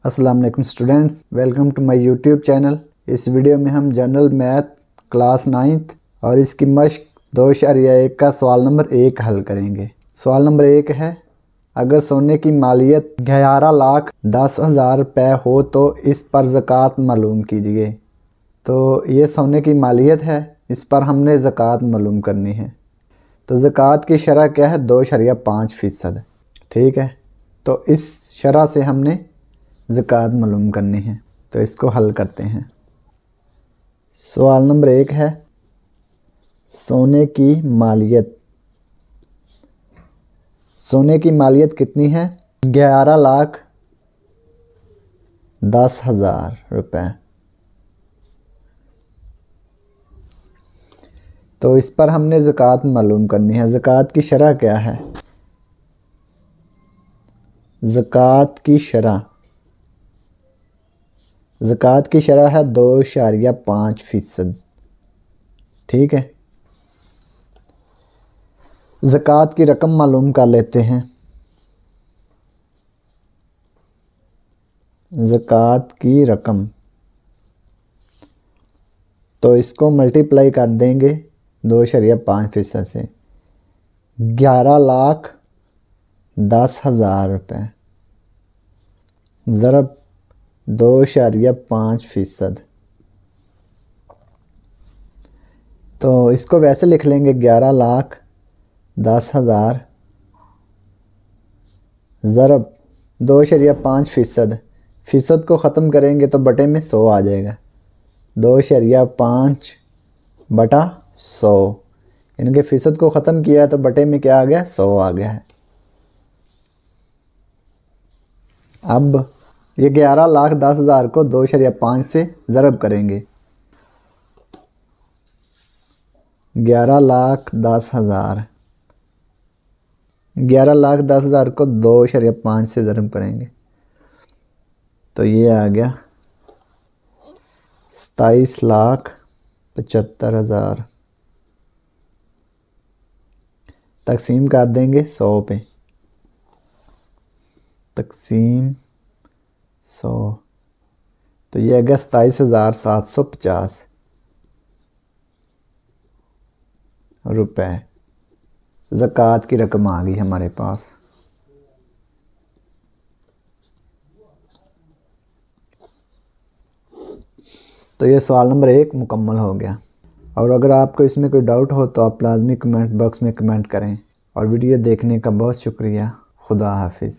अस्सलाम वालेकुम students, welcome to my YouTube channel. इस वीडियो में हम जनरल मैथ क्लास 9th और इसकी मश्क 2.1 का सवाल नंबर 1 हल करेंगे। सवाल नंबर 1 है, अगर सोने की मालियत 11,10,000 रुपये हो तो इस पर ज़कात मालूम कीजिए। तो ये सोने की मालियत है, इस पर हमने ज़कात मालूम करनी है। तो ज़कात की शरह क्या है? 2.5%। ठीक है, तो इस शरह से हमने ज़कात मालूम करनी है। तो इसको हल करते हैं। सवाल नंबर 1 है, सोने की मालियत। सोने की मालियत कितनी है? 11,10,000 रुपये। तो इस पर हमने ज़कात मालूम करनी है। ज़कात की शरह क्या है? ज़कात की शरह है 2.5%। ठीक है, ज़कात की रकम मालूम कर लेते हैं। ज़कात की रकम, तो इसको मल्टीप्लाई कर देंगे 2.5% से। 11,10,000 रुपये ज़रब 2.5%। तो इसको वैसे लिख लेंगे 11,10,000 ज़रब 2.5%। फ़ीसद को ख़त्म करेंगे तो बटे में 100 आ जाएगा। 2.5 बटा 100, यानी कि फ़ीसद को ख़त्म किया तो बटे में क्या आ गया? 100 आ गया है। अब ये 11,10,000 को 2.5 से ज़रब करेंगे। 11,10,000 को 2.5 से ज़रब करेंगे तो ये आ गया 27,75,000। तकसीम कर देंगे 100 पे। तकसीम 100, तो ये आ गया 27,750 रुपये। ज़कात की रकम आ गई हमारे पास। तो ये सवाल नंबर 1 मुकम्मल हो गया। और अगर आपको इसमें कोई डाउट हो तो आप लाजमी कमेंट बॉक्स में कमेंट करें। और वीडियो देखने का बहुत शुक्रिया। खुदा हाफिज़।